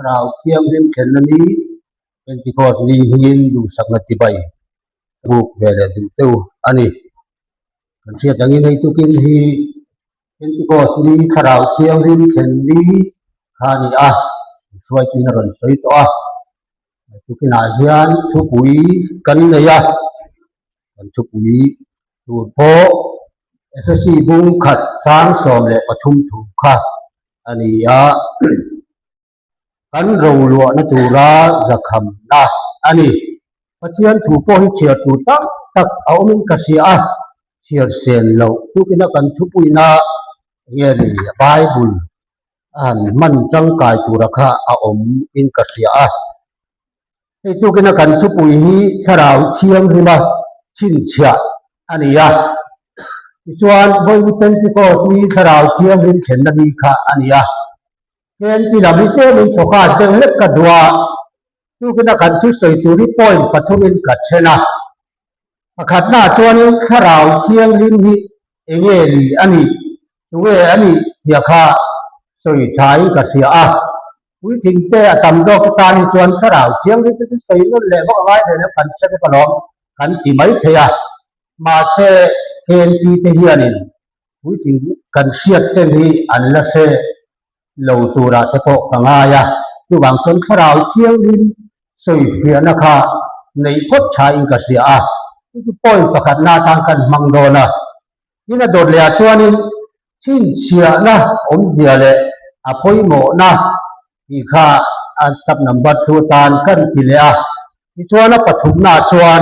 ราวเที่ยงเล่มเข็นนี้เป็นที่พอดีหินดูสักนาทีไปบุกเวลาดูเต้าอันนี้กันเชื่ออย่างนี้ในทุกินที่เป็นที่พอดีคราวเที่ยงเล่มเข็นนี้ข้านี่ช่วยกินกันใส่ตัวทุกินอาเซียนทุกุยกันเลยกันทุกุยดูโพSSC บุงขัดสร้างสมและปฐุมถูกค่ะอันนี้กันเราหลวงนัตุราจะคำนะอันนี้ปัจจัยถูกพ่อให้เชียร์ถูกตักเอามินกษีเชียร์เซนเราทุกินกันทุกุยนะเยรีไบเบิลอันมันจังกายตุระค่ะเอามินกษีให้ทุกินกันทุกุยนี้ถ้าเราเชียงหรือว่าชินเชียอันนี้ส่วนบริเวณที่ก็มีคราวเที่ยงริมเข็นนดีค่ะอันนี้เป็นที่เราไม่เจอมีโอกาสเดินเล็กกระดัวทุกนักการทุกสายตุริปอยปัทุมินกัดเชนะขัดหน้าส่วนคราวเที่ยงริมที่เอเงรีอันนี้ตัวอันนี้เดียค่ะสวยใช้กับเสียวิธีเจ้าตำดอกตาในส่วนคราวเที่ยงริมที่สวยนั่นแหละบอกไว้เดี๋ยวกันเช็คกันลองกันที่ไม่เทียมาเชเห็นปีเทียนินวิธีกันเสียดเช่นนี้อันละเสเหล่าตัวราชโภกังายคือบางส่วนคราวเที่ยงริมสวยเพียนะคะในพจน์ชายอิงกเสียที่ปล่อยประกาศหน้าทางกันมังโดนะยิ่งโดดเลียชัวนี้ชินเชียนะเดียเลยอภัยโมนะที่ข้าอันสับนำบัตรทุตานกันทีเลียที่ชัวนะปฐุมนาชวน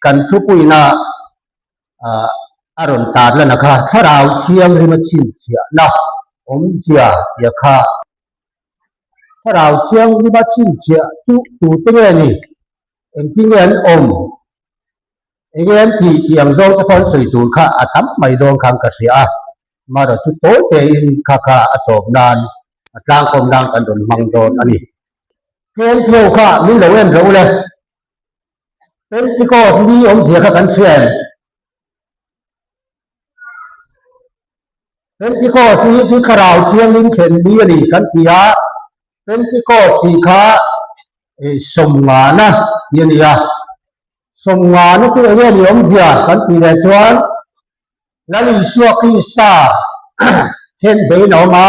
กันทุกุยนะอารมณ์ตาดแล้วนะคะถ้าเราเชียงให้มาชินเชียนะเชียอย่าค่ะถ้าเราเชียงให้มาชินเชียตูตั้งแต่นี่จริงๆเงินที่ยังโดนจะพ้นสื่อตูค่ะทำไม่โดนคำกระเสียมาเราจุดโตเองค่ะอตบนานกลางคมดังกันโดนมังโดนอันนี้เงินเที่ยวค่ะมีเหล่าเงินรู้เลยเป็นที่ก็มีเสียกันเชียนเป็นที่ก็ที่คราวเชียงลิงเข็นดีนี่กันเสียเป็นที่ก็ที่ขาสมงานะยันยาสมงานุคือเรื่องยมเดียกันปีละชวนแล้วอิสวาคริสตาเช่นเบนออกมา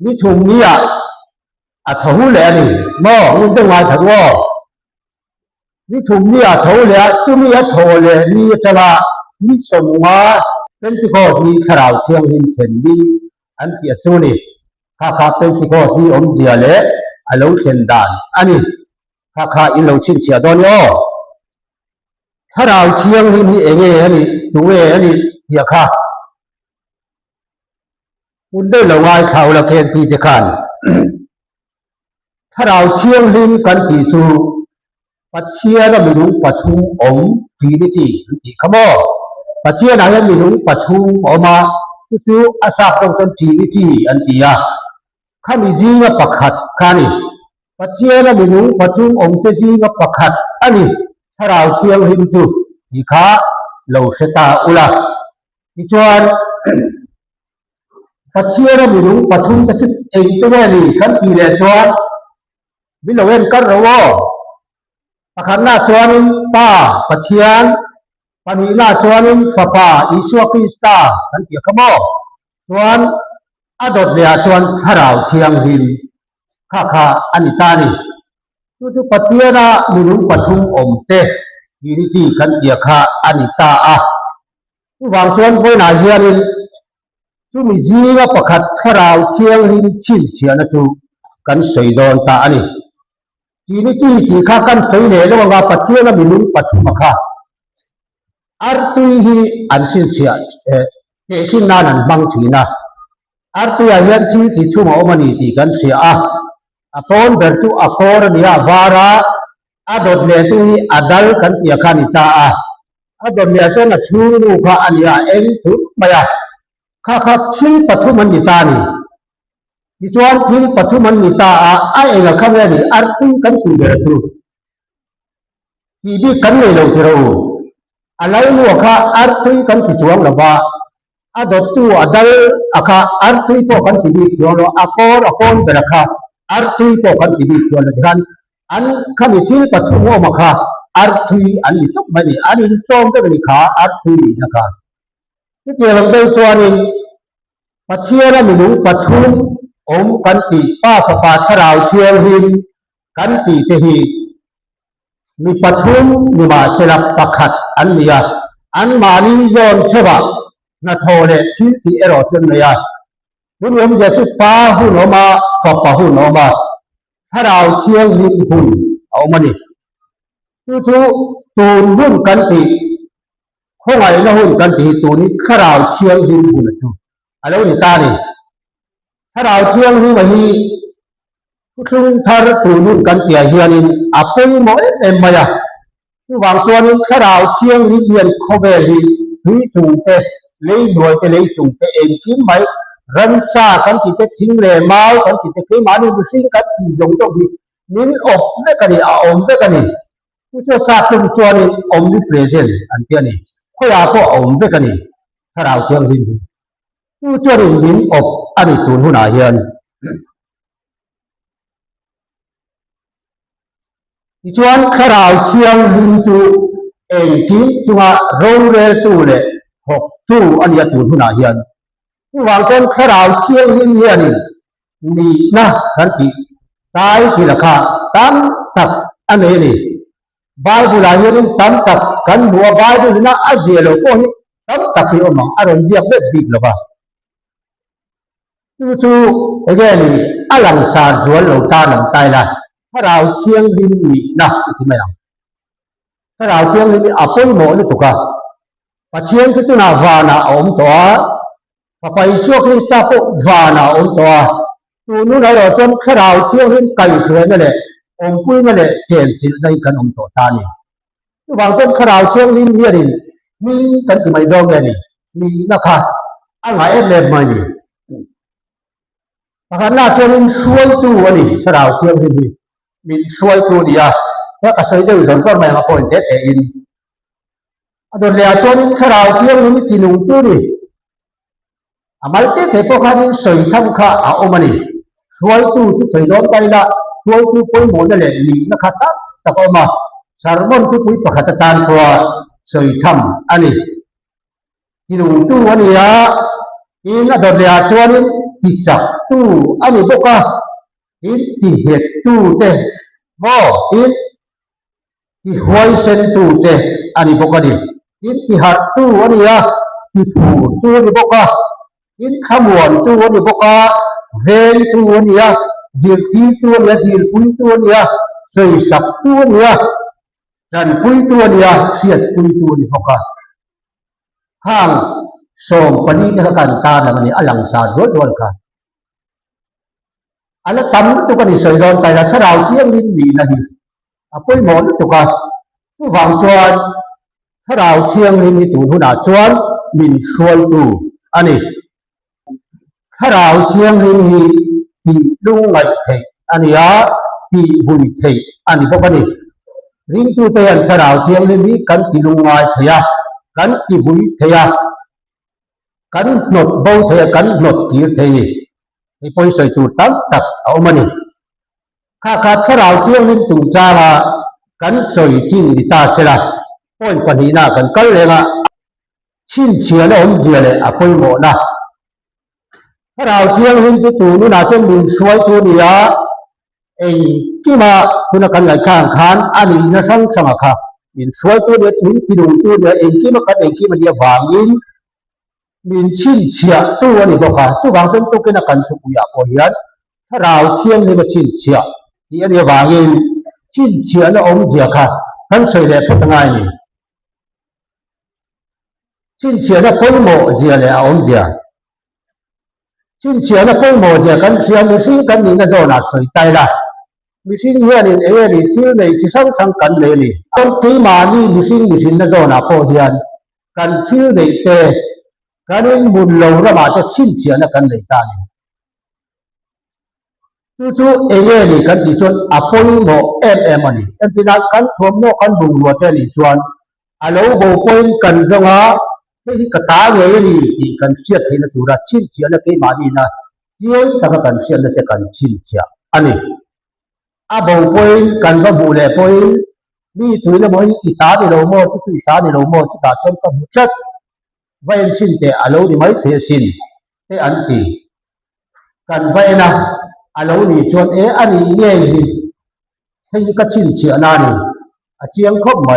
มิถุนนี้ถูกแล้วนี่มั่วมันต้องมาถึงว่ามิถุนนี้ถูกแล้วจุมีถูกเลยนี่จะละมิสมงาเป็นที่ก็ที่คราวเชียงลิงเข็นดีอันที่สุดนี่ข้าเป็นที่ก็ที่เดียเลยอารมณ์เช่นดันอันนี้ข้าอินเราชินเชียดอนโอถ้าเราเชียงลิงเองอันนี้ตัวอันนี้เดียค่ะคุณได้ละวายเขาละเกณฑ์ที่จะขันถ้าเราเชียงลิงกันที่สุดปัจเจียนมีลุงปฐุมปีนี้ที่ขโมปัจเจียนนั้นมีลุงปฐุมออกมาคืออาศัยตรงต้นจีนที่อันที่ข้ามีจีนประคัดข้านี่ปัจเจียนมีลุงปฐุมเตจีนประคัดอันนี้ถ้าเราเชียงลิงจุดที่ข้าเราเสตาอุลาที่ชวนปัจเจียนมีลุงปฐุมจะคิดเองตัวนี้กันที่เดียชวนวิลเวนกันเราว่าประคัดหน้าชวนป้าปัจเจียนปนิลาชวนฟ้าอิสวาคริสตากันที่ขโมชวนอดดเลียชวนถ้าเราเชียงลิงข้าอันนี้ตานี่ทุกปัจเจียนะมีลุงปฐุมเตยีนี่ที่กันเดียค่ะอันนี้ตาทุกบางส่วนพวกนายเฮียนี่ทุกมีจีนประคัดถ้าเราเชียงลิงชินเชียนะทุกกันสวยโดนตาอันนี้ยีนี่ที่ข้ากันสวยเลยแล้วว่าปัจเจียนะมีลุงปฐุมค่ะarti ansin sia ke nanan bang thina arti ayan chi chuma omani ti kan sia apon bertu akor nia vara adot le tu adal kan tia khanita adot le so na chunu kha ania en tu maya kha thil pathuman ni ta ni iswan thil pathuman ni ta ai enga khamya ni arti kan tu bertu ki bi kan le lo thiro alai lu kha arti kan ti chuang la ba adottu adal aka artui po kan tibi yono akon beraka artui po kan tibi yono kan an kami til pathumo maka artui an litok mani an intom de ni kha artui naka ke lang dei chuanin pathiara minu pathum om kan ti pa pa tharau thial hin kan ti te hi mi pathum mi ma selak pakhat an nia an mali zon cheba na thole thi ero chen ya bunum je su pa hu no ma fa pa hu no ma tharau thial hin hun au mani tu tun hun kan ti khongai na hun kan ti tu ni tharau thial hin hun tu alo ni ta ni tharau thial hi ma hi khung thar tu nun kan ti hianin apoi mo em maya tu wang chuanin tharau thial hi hian khobe hi hui chung te lei noi te lei chung te en kim mai ran sa kan ti te thing le mau kan ti te ke ma ni sing kan ti jong to bi min op le kan ni a om te kan ni tu cho sa tum chuanin omnipresent an ti ani khoya ko om te kan ni tharau thial hi tu chuanin min op ani tun huna hian chuan kharau thiang hin tu en kim chunga rong re tu le hok tu ania tu huna hian wang chen kharau thiang hin hian ni na kan ti tai ki lakha tam tak ane ni bible la hian tam tak kan bua bible na ajelo ko hi tam tak hi omang aron jiak be big lo ba tu again alang sa dual lo ta nam tai la tharau thiang hin ni na ti mai ang tharau thiang hin apoi mo ni tuka pathian chu na wana om to pa isu krista po wana om to tu nu na ro chon tharau thiang hin kai sue na le om pui na le chen sil dai kan om to ta ni tu bang chon tharau thiang hin hi rin mi kan ti mai dong ni ni na kha anga e le mai ni pa na chen suai tu ani tharau thiang hin ni min suai tu dia ta ka sai deu zon ko mai ma point te in adon le achon kharau thiang ni tinung tu ni amal te po khan soi tham kha a omani suai tu soi don tai la suai tu poi mo le ni na kha ta ko ma sarmon tu pui pakhat tan ko soi tham ani tinung tu ani ya in adon le achon ti chak tu ani boka in ti het tu te bo in ti hoi sen tu te ani bokani in ti hat tu ani ya ti pu tu ni boka in khamon tu ni boka ven tu ni ya jir pi tu ni ya jir pui tu ni ya sei sak tu ni ya dan pui tu ni ya siat pui tu ni boka hang som pani ka kan ta na ni alang sa dol ka ala tam tu kan isoi don tai la tharau thiang hin ni na hi apoi mo tu ka tu wang chuan tharau thiang hin ni tu huna chuan min sual tu ani tharau thiang hin hi ti lung ngai thei ani ya ti bui thei ani bokani ring tu te an tharau thiang hin ni kan ti lung ngai theya kan ti bui theya kan not bo theya kan not ki thei ni poi soi tu tam tak au mani kha tharau thiang hin tu cha la kan soi jing ni ta sela poi pani na kan kal le nga chin chia na om jia le a poi mo na tharau thiang hin tu nu na chen min suai tu ni ya ei ki ma tu na kan lai khang khan ani na sang sang kha min suai tu de tin ti du tu de ei ki ma ka ei ki ma dia wang in min chin chia tu ani bo kha tu wang chen tu ke na kan tu ya ko hian tharau thiang ni ma chin chia ni ani wang in chin chia na om jia kha kan soi le phat ngai ni chin chia na poi mo jia le a om jia chin chia na poi mo jia kan chia mi si kan ni na do na soi tai la mi sin hian in e ni thil nei chi sang sang kan le ni kan ti ma ni mi sin na do na ko hian kan thil nei te kan in mun lo ra ma ta chin chia na kan nei ta ni tu ege ni kan ti chon apoi mo ani en tina kan thom no kan bung lo te ni chuan alo bo point kan zonga ที่กระตาเงยนี่ที่กันเสียที่นะตุระชินเสียนะเกมาดีนะเจียนตะกันเสียนะแต่กันชินเสียอันนี้อาบ่ปอยกันบ่บูแลปอยมีถุยละบ่อีตาดิโลโมตุอีตาดิโลโมตุตาต้นก็มุจัดไว้ชินแต่อโลนี่ไม่เทสินแต่อันที่กันไว้นะอโลนี่ชวนอันนี้เงี้ยให้ก็ชินเสียนานี่อาเจียงครบไหม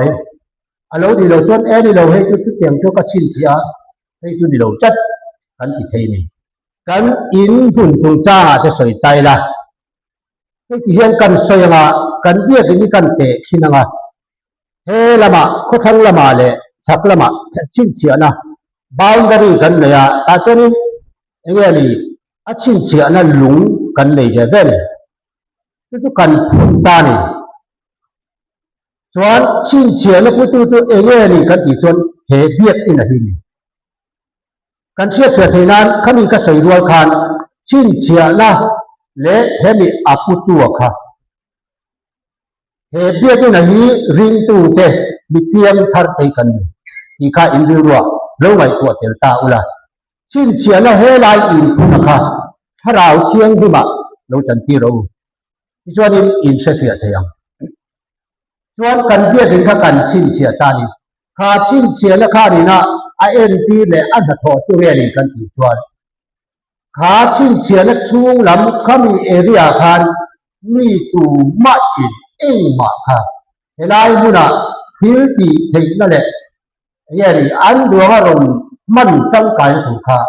อโลดิโลชวนดิโลให้ทุกเตียงทุกก็ชินเสียให้ทุดิโลจัดกันที่เทนี่กันอินพุ่นตุงจ้าจะสวยใจละที่เห็นกันสวยมากันเบี้ยที่กันเตะขินงาเฮละมาก็ทั้งละมาเลยชักละมาชินเสียนะบาวดารีกันเลยตาจนเงี้ยนี่ชินเสียนะลุงกันเลยเด่นทุกกันพุ่นตานี่ส่วนชินเสียนะพูดตัวเงี้ยนี่กันที่ส่วนเฮเบี้ยที่ไหนนี่กันเชื่อเสือเทนั้นเขามีกระสือรวยคันชินเสียนะและเฮมีอาปุตัวค่ะเฮเบียที่ไหนริงตูเตมีเพียงทัดไทกันอีกาอินทรีรัวเรื่องไหวตัวเตลตาอุลาชินเสียนะเฮลายอินพุนะคะถ้าเราเชียงที่มาเราจันทีเราที่ส่วนนี้อินเสียเทียงส่วนกันเบียถึงข้ากันชินเสียตานี่ข้าชินเสียและข้านี่นะINP และอันดับที่เรียนกันที่ส่วนขาชินเสียและสูงลำเขามีเอริยาคันมีตูมาอินเองมาค่ะเฮลายมุนะพิลตีถึงนั่นแหละเยรีอันดวงอารมณ์มันตั้งกายถูกค่ะ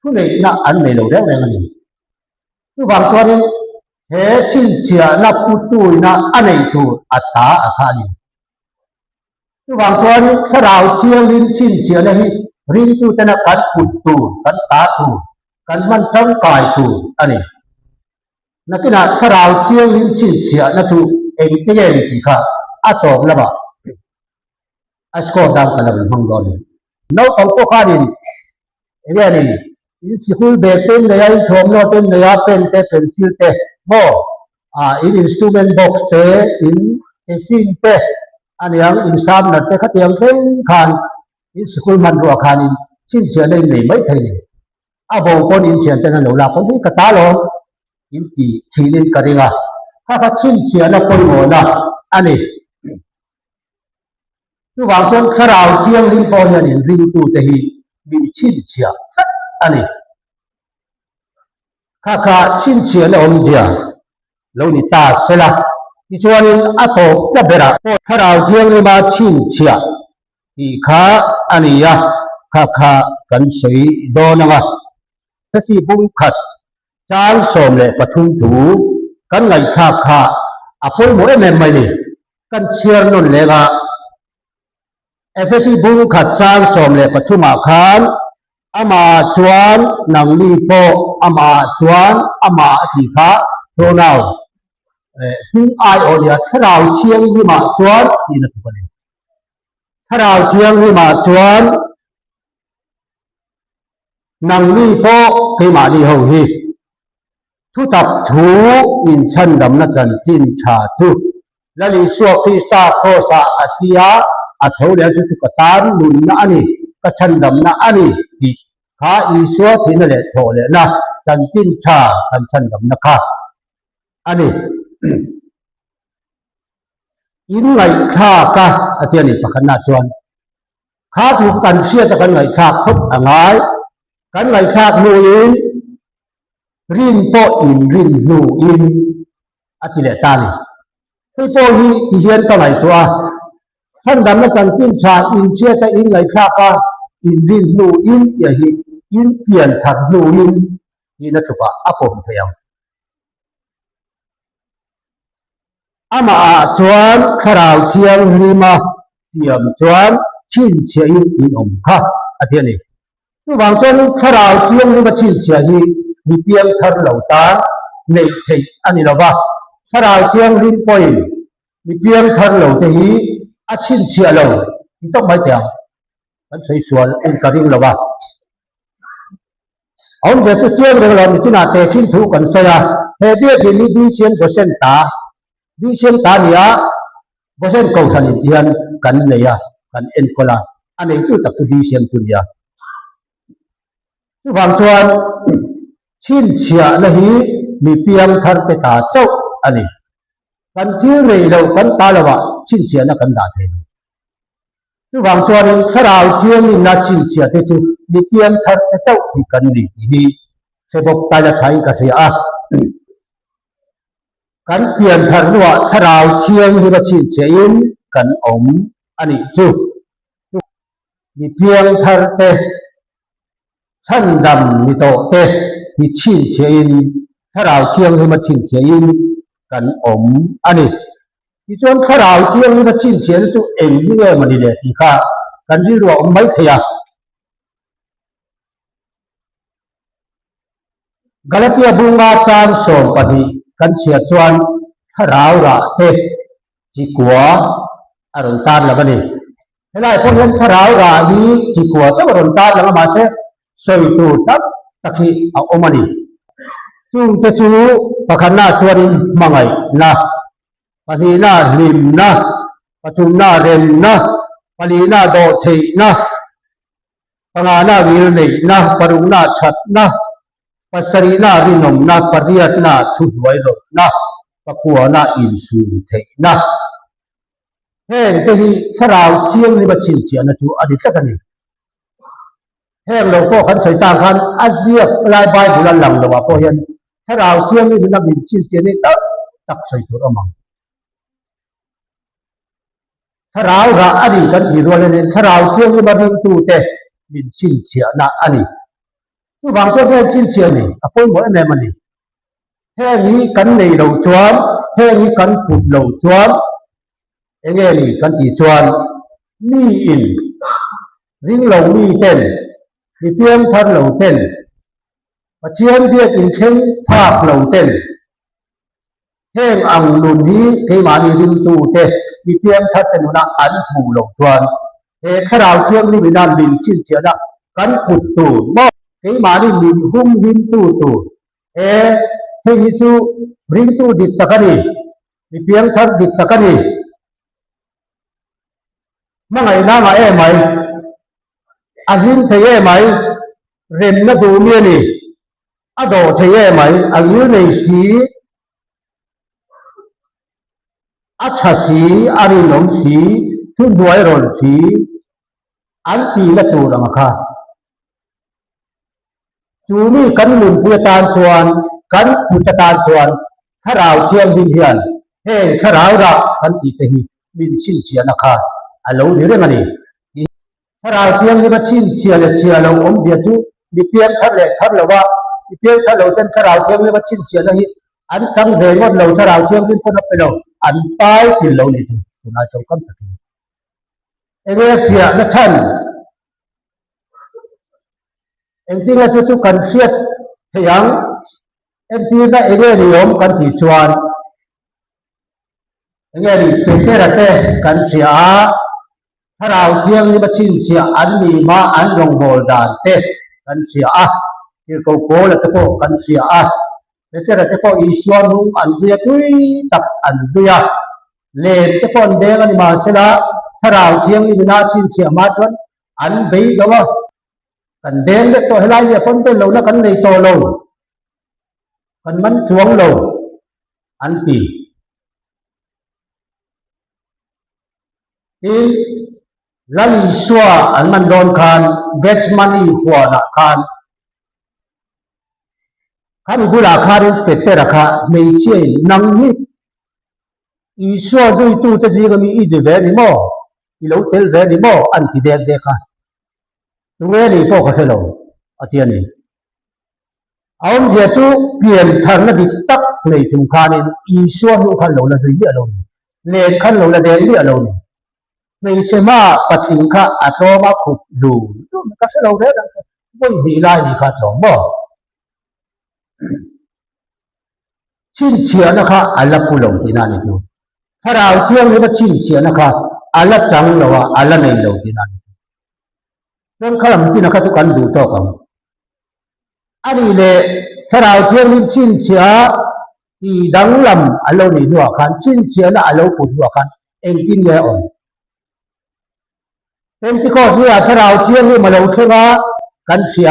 ทุเรศนะอันไม่รู้ได้ยังไงทุกบางส่วนเฮชินเสียนับปุตุยนะอันไหนถูกอัตตาอาคานีทุกบางส่วนถ้าเราเชียงลิ้นชินเสียเลยรินตูแต่นักการปุตุกันตาถูกกันมันตั้งกายถูกอันนี้นักกิจถ้าเราเชียงลิ้นชินเสียนะถูกเองที่เยรีค่ะอาตอกละบ่อัสโคดังกันละมันห้องดอนน้องของพวกข้าดินเรื่องนี้อินสกุลเบเต็นเลยชมโนเต็นเลยเป็นเตเป็นซิลเตบ่อินอินสตูเมนต์บ็อกซ์เตอินฟินเตอันนี้อินซามนัดเตขัดยังเพ่งขันอินสกุลมันรัวขันอินชินเสียเลยไม่ใช่เลยอาบ่คนอินเสียแต่นั่นหนูละคนที่กระตาลงอินที่ชีนินกระดิ่งอ่ะถ้าเขาชินเสียแล้วคนโง่ละอันนี้ทุกบางส่วนข้าเราเชียงลิ้นพอเนี่ยริงตูเตหีมีชินเชียอันนี้ข้าชินเชียแล้วอมเจียแล้วนี่ตาเสละที่ชวนนี้อัตโตจะเบระข้าเราเชียงลิ้นมาชินเชียที่ข้าอันนี้ยะข้ากันสวยโดนนะถ้าสิบุ้งขัดจางสมเลยปทุมถูกันไหลข้าอภัยหมดไม่ไม่นี่กันเชียร์นนเลยละFSC บุญขัดจางสมเลยปฐุมอาคารอามาชวนนังลีโปอามาชวนอามาทีฟ้าโรนัลซึ่งไอโอเดียถ้าเราเชียงที่มาชวนนี่นะทุกคนถ้าเราเชียงที่มาชวนนังลีโปที่มาดีหงฮีทุตับถูอินชันดำนักันจินชาทุและลิสวกที่ซาโคซาอาเซียอัฐเดียจุกตานลุนนะอันนี้ก็ชันดำนะอันนี้ที่ข้าอีสวที่นั่นแหละโถเลยนะจันจินชากันชันดำนะคะอันนี้อินไงข้ากะอาเทียนี่ประคันนาชวนข้าถูกกันเชื่อจะกันไงข้าทุกอะไรกันไงข้าหนูอินรินโปอินรินหนูอินอาทิเลตานี่ที่โปฮีที่เรียนต่อไหนตัวท่านดำนักการจิ้มชาอินเชื่อแต่อินไหลคาปาอินรินนูอินอย่าหิอินเปลี่ยนถักนูอินนี่นะทุกฝ่ายอาผมเทียมอามาชวนข้าวเทียมริมาเทียมชวนชินเชียอินอมค่ะอาทิตย์นี้ทุกบางส่วนข้าวเทียมริมาชินเชียอิมีเพียงทาร์เหล่าตาในเทอันนี้เราว่าข้าวเทียมริมปอยมีเพียงทาร์เหล่าเทหีอาชินเชียเราที่ต้องไม่เตียงมันใช้ส่วนเอ็นกระดิ่งเราว่าเอาเดี๋ยวจะเชื่อมเราที่น่าเตะชินถูกกันเสียเฮเดียที่มี2%ตา2%เนี่ยเปอร์เซ็นต์เก่าทันทีกันเลยกันเอ็นโคลา อันนี้คือตักดีเสียงตุนยาทุกฝั่งส่วนชินเชียนะฮีมีเพียงทันเตตาเจ้าอันนี้กันที่เรียเรากันตาละวะชินเชียนะกันดาเทนทุกฝั่งส่วนถ้าเราเที่ยงนี่นาชินเชียเตจูมีเพียงทันเตเจ้าที่กันดีนี่เสบกตาจะใช้กันเสียกันเปลี่ยนทันว่าถ้าเราเที่ยงที่มาชินเชียนกันอันนี้จูมีเพียงทันเตชั้นดำมีโตเตมีชินเชียนถ้าเราเที่ยงที่มาชินเชียนกันอันนี้ที่ส่วนถ้าเราเที่ยงที่มาชินเชียนตัวเองนี่เลยมันดีเลยที่ข้ากันที่เราไม่เทียกาลเทียบุงอาจารย์ส่งปฏิกันเชียส่วนถ้าเราเตจีกัวอารมณ์ตาละมันนี่ให้ได้พวกนั้นถ้าเรานี้จีกัวจะอารมณ์ตาละมาเสสวยตัวทับตะกี้เอามันนี่จุงจะจูปะคันหน้าส่วนมังไงนะปฏิหน้าริมนะปฐุมหน้าเรมนะปลีหน้าโดเทนะปงาหน้าวิรณีนะปรุงหน้าฉัดนะปัสรีหน้าวินมนะปริยัตหน้าทุดไวรนะปะกัวหน้าอินสูเทนะเฮ้จะที่ถ้าเราเที่ยงในบัญชีเสียนะจูอดีตกันนี่เฮ้เราก็ขันใส่ตาขันอาเซียลายใบบุรันหลังเราว่าพอเห็นถ้าเราเที่ยงนี่เป็นนักบินชีเสียนี่ตักใส่ตัวมังถ้าเราอดีตกันที่รัวเลยถ้าเราเที่ยงนี่มาบินตู้เตบินชีเสียนะอันนี้ทุกบางตัวแค่ชีเสียนี่อภัยหมดอะไรมันนี่แค่นี้กันในเราจวนแค่นี้กันผุดเราจวนเองนี่กันที่จวนมีอินริงเรามีเต้นมีเพียงทันเราเต้นประเชียนเพียงอินเข่งภาพเราเต้นแห้งอังลุนนี้เทมานีริมตูเต้มีเพียงทัดเป็นนักอันผูเราจวนข้าเราเชียงนี่เป็นนันบินชิ้นเชียนะกันผุดตูบ่เทมานีบินหุ้มบินตูเฮยิสูริงตูดิตตะกันนี่มีเพียงทัดดิตตะกันนี่มื่อไงน้ามาไหมอาหินเทไหมเรมนัดูเมียนี่อโดเทไหมอายุในสีอัชสีอารินมสีทุนด้วยรอนสีอันตีละจูรังคาจูนี่กันหนุนพุทธตาส่วนกันพุทธตาส่วนถ้าเราเชื่อมดินเฮียนเฮ้ถ้าเรากันตีเตหิบินชินเชียนะคะอารมณ์นี่เรื่องนี้ถ้าเราเที่ยงนี่มาชินเชียเราเดียจูมีเพียงทัดเลยทัดเลยว่ามีเพียงทัดเราเป็นถ้าเราเที่ยงนี่มาชินเชียนะฮิอันจังเดินว่าเราถ้าเราเที่ยงนี่คนเป็นเราอันตายที่เรานี่ถึงคุณอาจจะกำจัดเอเวเซียนักท่านเอ็งที่เราจะทุกกันเสียดเที่ยงเอ็งที่เราเอเวนิยมกันที่ชวนเอ็งนี่เป็นแค่ระเตกันเสียถ้าเราเที่ยงนี่มาชินเสียอันนี้มาอันลงโบดานเตกันเสียที่เขาโกแล้วก็กันเสียแต่ที่เราจะพออีสวนนุ่งอันเดียตุยตักอันเดียเล่นจะพอนเด้งอันมาเสละถ้าเราเที่ยงนี่เป็นอาชินเสียมาจนอันเบี้ยว่ากันเด้งเด็กตัวให้ไล่เนี่ยคนเป็นเราแล้วกันในโตเรากันมันช่วงเราอันตีที่ลันชัวอันมันโดนคานเกจมันอีหัวนักคานข้ามีบุญราคาเรื่องเป็ดเตราคาไม่เชื่อนังนี้อีชัวด้วยตู้จะจีก็มีอีเดียร์นี่มั้งอีเหล่าเทลเร์นี่มั้งอันที่เด็กเด็กค่ะตรงนี้พวกเขาเล่าอาเจียนี่เอาเจ้าชูเปลี่ยนทางนั้นดิตักในถุงคานี่อีชัวนู่นขันเหล่าละเรียเราเล่นขันเหล่าละเรียเราไม่ใช่มาปฏิฆะอัตโนมาขุดดูมันก็เราเรื่องนั้นไม่ดีไล่ดีขาดสองบ่ชินเชียนะคะอัลลักุลงที่นั่นอยู่ถ้าเราเที่ยงนี้มาชินเชียนะคะอัลลัจังเราว่าอัลลัในเราที่นั่นเรื่องข้ามที่นักทุกคนดูต่อกันอันนี้เลยถ้าเราเที่ยงนี้ชินเชียที่ดังลำอัลลัในด้วยกันชินเชียนะอัลลักุลด้วยกันเองกินเยอะอ่อนแต่ เป็นสิก็ที่ถ้าเราเที่ยงนี่มาเราเทว่ากันเสีย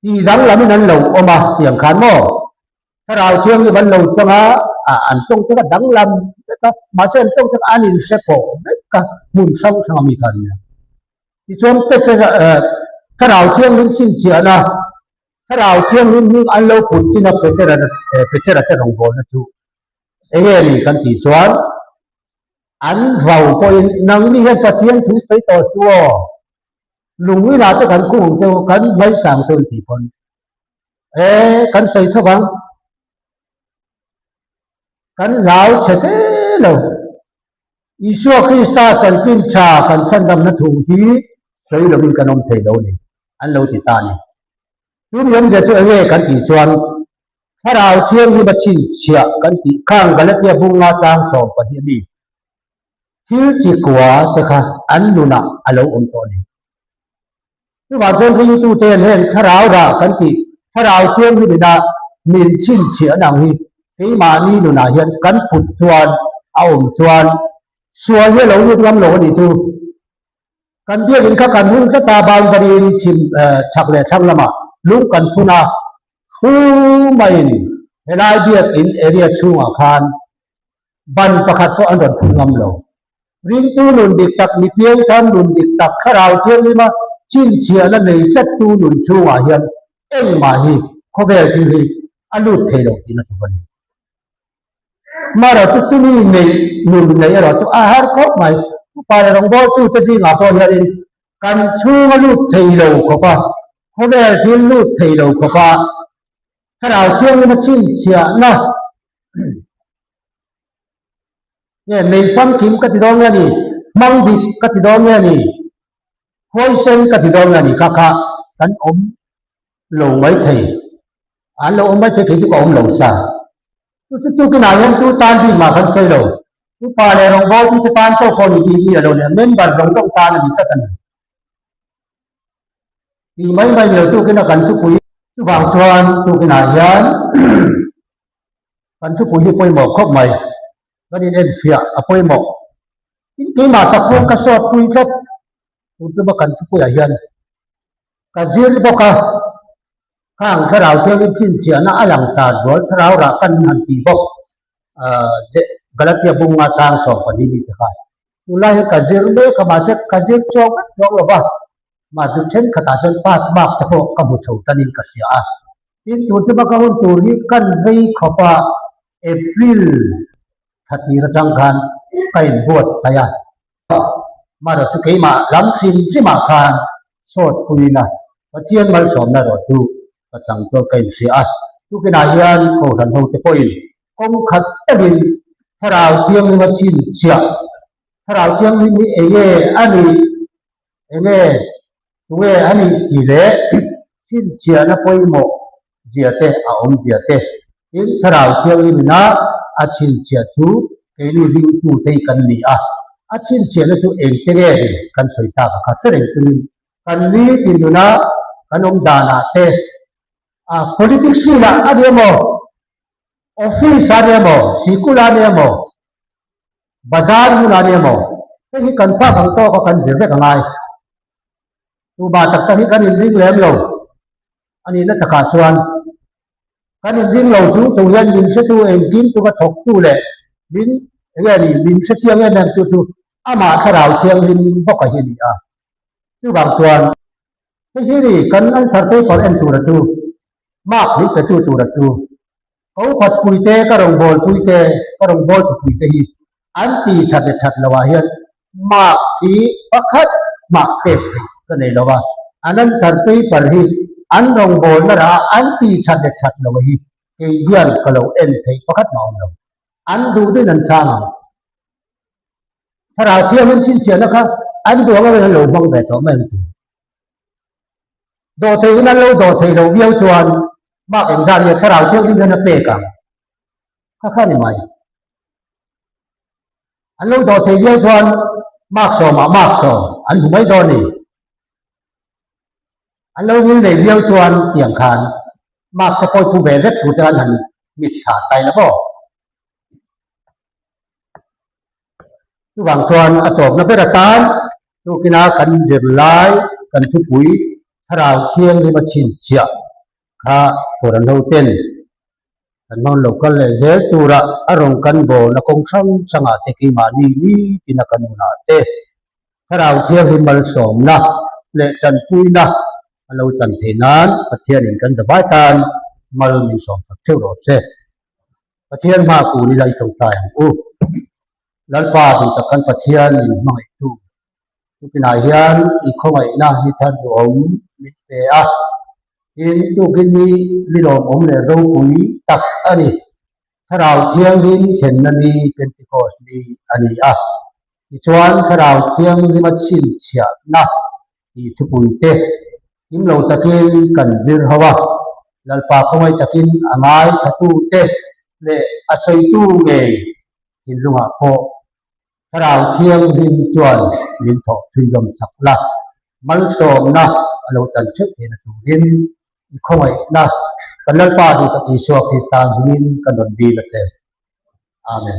ที่ดังละมินั้นเราออกมาเสียงขันหม้อถ้าเราเที่ยงนี่มันเราจะมาอันตรงจะดังลำก็มาเส้นตรงจะอันนี้เสพก็มุนซ้ำซ้ำมีกันเนี่ยที่ส่วนเป็นถ้าเราเที่ยงนี่ชิ้นเสียนะถ้าเราเที่ยงนี่อันเราพูดที่นับเป็นจะลงบอลนะทุกนี่กันที่ส่วนอันเราพอนังนี่เห็นปะเทียนถูกใส่ต่อสู้ลุงเวลาจะกันกู้เจ้ากันไว้สั่งตัวที่คนกันใส่ทวังกันลาวเฉยๆเราอิสวาคริสต์สันตินชากันสันดำนัทูที่ใส่เราเป็นกันอมเทเราเนี่ยอันเราติดตาเนี่ยทุกอย่างจะช่วยกันที่ส่วนถ้าเราเที่ยงที่บัชินเชียกันที่ข้างกันแล้วจะบุงมาจางสอบปฏิบัติที่จีกว่าจะค่ะอันนู้นอ่ะเราอมตัวนี้ที่ว่าคนที่ตู้เต้นเห็นถ้าเราด่ากันที่ถ้าเราเที่ยงที่ได้มีชิ้นเชียหนังที่มานี่นู้นอ่ะเห็นกันผุดชวนเอาอมชวนส่วนที่เราอยู่ลำโหลนี่ทูกันเที่ยงกันหุ่นก็ตาบานบริณชิมฉักเล่ช่างละมาลุกกันพุนาฮูไม่เห็นไอเดียอินเอเรียช่วงอาคารบันประคัตก็อันดับพุ่งลำโหลริงตูนุนดิกตักมีเพียงท่านนุนดิกตักข้าเราเที่ยงนี้มาชิ้นเชียนั่นในเซตตูนุนช่วงอาเฮียนมาฮีเขาเบลที่ฮีอันลุดเทโลที่นั่นทุกวันมาเราทุกนี่ในนุนในเราทุกอาหารครบไหมไปเราบอกตู้จะที่หลับตอนนี้กันช่วงลุดเทโลเขาป่ะเขาเบลที่ลุดเทโลเขาป่ะข้าเราเที่ยงนี้มาชิ้นเชียนะเนี่ยในฟังคิมกัติดองเนี่ยนี่มังดิกัติดองเนี่ยนี่หอยเซนกัติดองเนี่ยนี่ค่ะกันอมหลงไว้เถอะอันเราอมไว้เถอะที่ก็อมหลงซะทุกขณะยังตู้ตานที่มาคันเคยเราทุกปาเลยรองบอกที่ตานโตคนดีๆเราเนี่ยเมมเบอร์รองต้องตานนี่ก็กันที่ไม่เดียวทุกขณะกันทุกปุยทุกบางส่วนทุกขณะยันกันทุกปุยปุยหมอกครบไหมก็นี่เสียapa yang mau ini masa pun kasut pun kat untuk makan tu pun ayan kazir boka kang kerau tu cin cia na alang sad bol kerau rakan nanti bok galatia bunga tang so pani ni tak ulai kazir be kamaset kazir chok loba ma tu chen kata chen pas bak ta ko kabu chau tanin kasia in tu tu bakawun tu ni kan vei khopa April hati ratangkan kain buat saya mara tu keima lamsin simakan sot puina patian mal somna ro tu patang to kain sia tu kinayan ko ran ho te poin kong khat tadin tharau tiang ni machin sia tharau tiang ni ege ani tuwe ani ile chin sia na poimo jiate a om jiate in tharau tiang ni na achin sia tu kini ring tu tei kan ni achin sia na tu eng tege kan soita ka sereng tu kan ni tinuna kanom dana te politics ni la ademo office ademo sikula ademo bazar mu ademo ni kan pa bang to ko kan jebe kangai tu ba tak ta ni kan ring lem lo ani na taka suan kan ring lo tu yan ring se tu eng kim tu ka thok tu le bin ni bin se chiang en tu ama tharau chiang bin bok ka hi ni tu bang tuan hi ni kan an sar te por en tu ra tu mak ni ka tu ra tu au phat pui te ka rong bol pui te ka rong bol pui te hi an ti that lawa hian mak thi pakhat mak te ka nei lawa anan sar te par hi an rong bol na ra an ti that lawa hi ke hian ka lo en thei pakhat ma lo an du de nan changถ้าเราเที่ยวมันชิ้นเสียนะครับอันตัวก็เป็นโลบังแบบตัวแม่โดดเทนั้นโดดเทเราเบี้ยวชวนมากเองได้เนี่ยถ้าเราเที่ยวที่นั่นเปกันข้านี่ไหมอันโดดเทเบี้ยวชวนมากสอมากสออันถูกไม่โดนนี่อันเราวิ่งเลยเบี้ยวชวนเตียงคานมากสะโพกผู้เบรดผู้เดินหันมิดขาดไปแล้วก็บางส่วนอตบนับเป็นการ tu kina kan dir lai kan thu pui tharau thiang ni ma chin chia kha poran ho ten kan non local le je tura arong kan bo na kong sang sanga te ki ma ni tina kan na te tharau thiang hi mal som na le chan pui na alo chan the nan pathian in kan da ba tan mal min som sak theu ro se pathian ma ku ni lai tong tai u lan pa tin ta kan pathian in mai tu kina hian I khongai na hi than rom mit pe a in tu kini li rom om le ro pui tak ani tharau thiang rin chen na ni pentecost ni ani a I chuan tharau thiang ri ma chin chia na I thu pui te im lo takin kan dir hawa lalpa khongai takin angai thatu te le asai tu nge in lunga pho tharau thiang rin chuan min tho thui dom sakla mal som na alo tan chuk he na tu rin I khongai na kan lalpa du ta Isu Kristan min kan don di la te amen